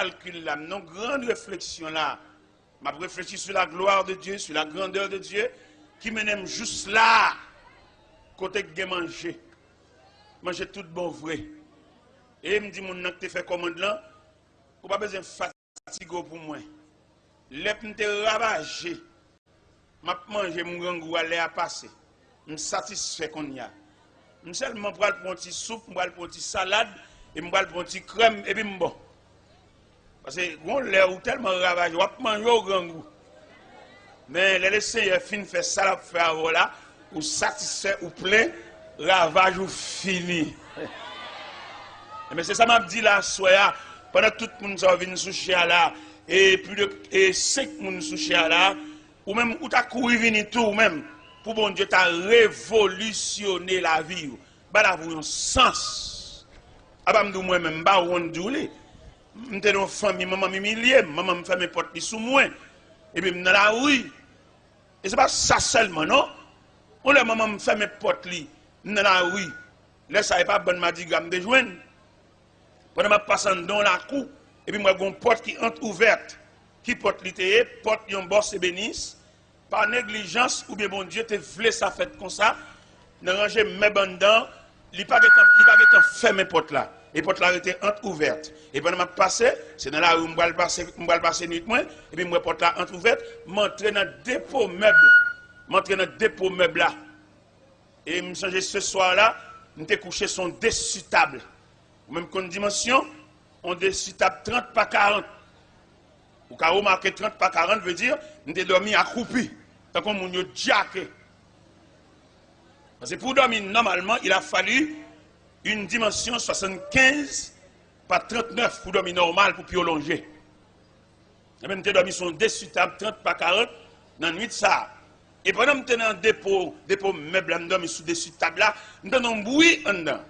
calcul là, non grande réflexion là, m'a réfléchi sur la gloire de Dieu, sur la grandeur de Dieu, qui mène juste là, côté que manger. Manger tout bon vrai. Et il me dit, mon nom que tu fait commande là, ou pas besoin de fatigue pour moi. L'ep m'te ravagé. M'a manger mon grand goût aller à passer. Me satisfait qu'on y a. Je seulement prendre un petit soupe, je prends un petit salade et je prends un petit crème et puis bon. Parce que on l'air ou tellement ravagé, on va manger au grand goût. Mais les seigneurs fin fait ça la faire voilà, ou satisfait ou plein, ravage ou fini. Mais c'est ça m'a dit là soya pendant tout le monde vient sous chien là et plus de 5 moun sous chien là ou même ou t'a couru venir tout même pour bon Dieu t'a révolutionné la vie. Ba la vous un sens. Aba m'dou moi même ba on doulé. M'était dans famille maman m'humilier, maman me fait mes portes sous moi et puis dans la rue. Et c'est pas ça seulement non. On la maman me fait mes portes li dans la rue. Là ça est pas bonne madigram de joindre. Pendant ma passant dans la cour, et puis moi j'ai une porte qui entre ouverte, qui porte l'été, porte yon boss et bénisse, par négligence ou bien bon Dieu te voulait ça fait comme ça, ne ranger mes bandans, il pas de fermer porte là, et porte là était entre ouverte. Et pendant ma passé, c'est dans la rue m'bral passer nuit moi, et puis moi porte là entre ouverte, m'entrer dans dépôt meuble là. Et me changer ce soir là, m'étais couché son dessus table. Même comme dimension, on dessus table 30 par 40. Ou quand on marque 30 par 40 veut dire, nous avons dormi accroupi. Tant qu'on nous jacké. Parce que pour dormir normalement, il a fallu une dimension 75 par 39 pour dormir normal pour prolonger. Et même nous dormi son dessus table 30 par 40 dans la nuit de ça. Et pendant que nous sommes dans dépôt meuble, nous dormi sous dessus table là, nous avons un bruit en dedans.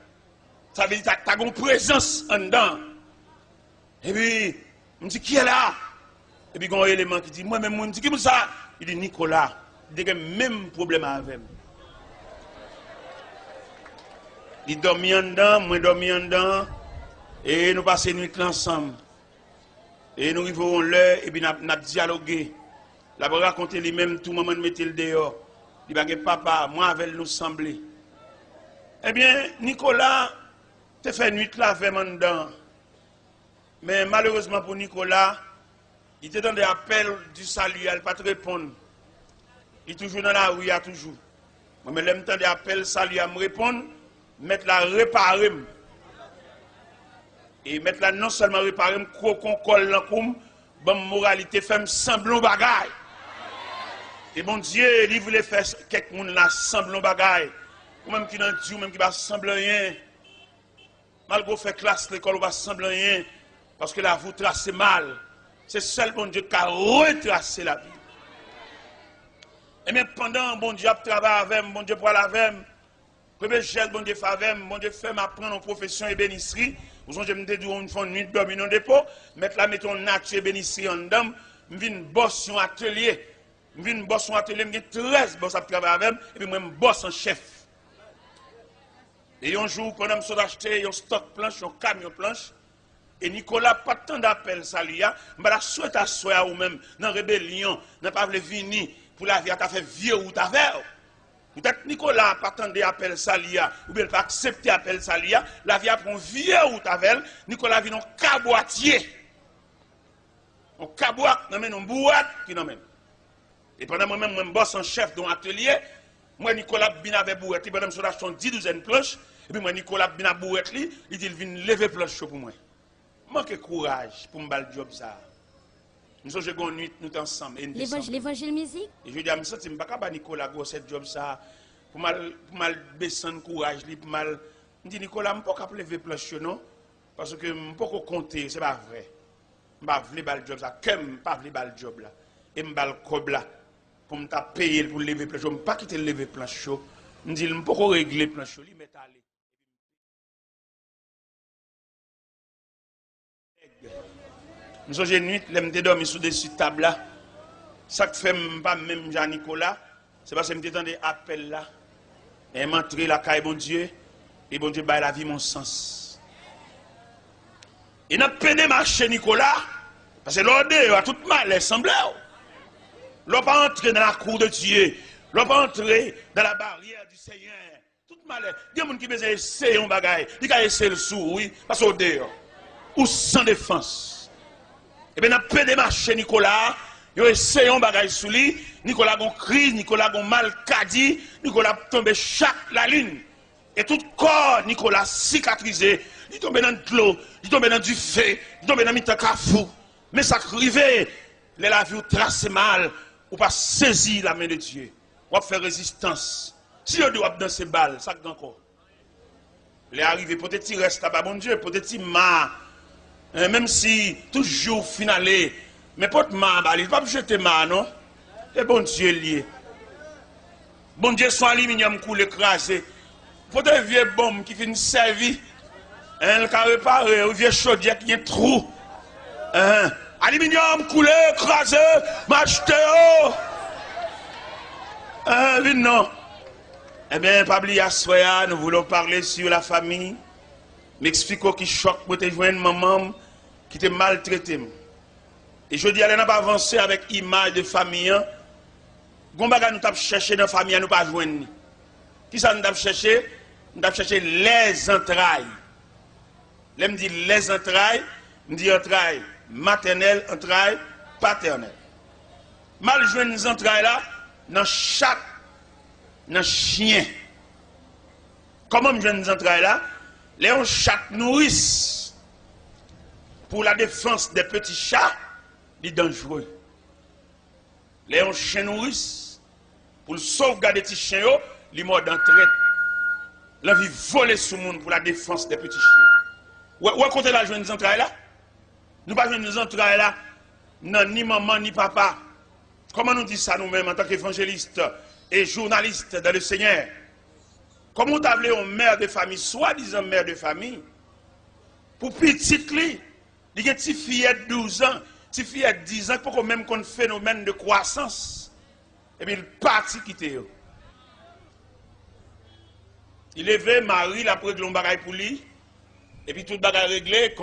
Ça veut dire que tu as une présence en dedans. Et puis, je me dis, qui est là? Et puis, il y a un élément qui dit, moi-même, je me dis, qui est ça? Il dit, Nicolas. Il a le même problème avec moi. Il dormit en dedans, moi dormi en dedans. Et nous passons la nuit ensemble. Et nous arrivons l'heure, et puis nous avons dialogué. Il a raconté lui-même, tout le monde mettait le dehors. Il a dit, papa, moi avec nous sembler. Eh bien, Nicolas, tu fait nuit là avec moi dedans. Mais malheureusement pour Nicolas, il était dans des appels du salut, il n'a pas te répondre. Il est toujours dans la rue, il a toujours. Moi, mais l'aime temps des appels salut à me répondre, mettre la réparer. Et mettre la non seulement réparer, crocon colle dans comme bonne moralité, faire semblant bagaille. Et mon Dieu, il voulait faire quelques monde là semblant bagaille. Ou même qui dans Dieu, même qui va sembler rien. Malgré faire classe l'école, on va sembler rien. Parce que là, vous tracez mal. C'est seul bon Dieu qui a retracé la vie. Et même pendant bon Dieu travaille avec moi, bon Dieu parle avec moi, premier geste, bon Dieu fait avec moi, bon Dieu fait m'apprendre en profession et bénisserie. Vous avez dit qu'on fait une nuit de dormir dans le dépôt, mettre la mettons nature et bénisserie en dedans, je viens bosser un atelier. Je viens bosser un atelier, je 13 boss à travailler avec moi, et puis moi, je bosse en chef. Et un jour, pendant que je acheté un stock planche, un camion planche, et Nicolas, pas tant d'appels, salut, je la souhaite à soi ou même, dans la rébellion, n'a pas voulu venir pour la vie, à fait vieux ou ta verre. Peut-être Nicolas, pas tant d'appels, salut, ou bien pas accepter appel, salut, la vie prend vieux ou ta verre, Nicolas vient en caboitier. On caboite, non mais on boîte, qui non même. Et pendant moi-même, je bosse en chef dans l'atelier, moi, Nicolas, bin avec bourrette, et pendant que je achète 10 douzaines de planches, et puis moi, Nicolas, bin avec bourrette, il dit, il vient lever planche pour moi. Manque de courage pour me faire le job ça. Nous sommes une nuit, nous sommes ensemble. L'évangile musique? Et je dis à moi, je ne peux pas Nicolas, cette job ça, pour mal baisser le courage, pour mal. Je dis, Nicolas, je ne peux pas lever planche, non? Parce que je ne peux pas compter, ce n'est pas vrai. Je ne peux pas le job ça, comme je ne peux pas le job là. Et je ne peux pas le cob là. Pour me payer pour lever planche, je ne peux pas quitter lever planche. Je dis, je ne peux pas régler planche, je vais aller. Nous sommes une nuit, je me dormi sous des tables là. Ça que fait pas même Jean-Nicolas, c'est parce que je me dans des appels là. Et m'entrer la caille bon Dieu, et bon Dieu baille la vie mon sens. Et n'a pas démarché Nicolas, parce que l'ordre a tout mal semblé. L'on pas entrer dans la cour de Dieu, l'on pas entrer dans la barrière du Seigneur. Tout mal. Il y a des gens qui veulent essayer un bagage, ils veulent essayer le sou, oui, parce qu'au dehors, ou sans défense. Et bien n'a pas démarché Nicolas, ils ont essayé un bagage sous lui, Nicolas a crise, Nicolas a mal cadi, Nicolas a tombé chaque la ligne. Et tout corps, Nicolas cicatrisé, il tombe dans de l'eau, il tombe dans du feu, il tombe dans le cafou. Mais ça arrive, la vie trace mal, ou pas saisir la main de Dieu. Ou faire résistance. Si on doit dans ces balles, ça gagne encore. Il est arrivé, peut-être qu'il reste là-bas, bon Dieu, peut-être qu'il m'a. Même si toujours finalé, mais peut-être m'a, il ne va pas jeter ma, non? Et bon Dieu lié. Bon Dieu, son aluminium coule écrasé. Peut-être un vieux bombe qui finit servi. Un qui a réparé, un vieux chaudière qui a un trou. Aluminium coulé, écrasé, m'acheter. Non. Eh bien, Pabli Assoya, nous voulons parler sur la famille. M'expliquer qui choque pour te joindre maman qui t'a maltraité. Et je dis, elle n'a pas avancé avec image de famille. Gombaga nous avons cherché dans la famille, nous pas joindre. Qui ça nous avons cherché? Nous avons cherché les entrailles. Là, me dit les entrailles, me dit entrailles maternelles, entrailles paternelles. Mal joindre les entrailles là, dans chaque chien. Comment me joindre les entrailles là? Les chats nourrissent pour la défense des petits chats, c'est dangereux. Les chiens nourrissent pour sauvegarder les petits chiens, les morts d'entrée. L'envie voler sur le monde pour la défense des petits chiens. Où est côté la joindre les entrailles là? Nous ne pouvons pas joindre les entrailles là, non, ni maman ni papa. Comment nous disons ça nous-mêmes en tant qu'évangélistes et journalistes dans le Seigneur? Comment vous appelez une mère de famille, soi-disant mère de famille, pour petite lui, il y a une petite fillette de 12 ans, une petite fillette de 10 ans, pour qu'on même qu'on phénomène de croissance, et bien il partit quitter. Il levé Marie, la près de l'on bagaille pour lui, et puis tout le bagaille réglé.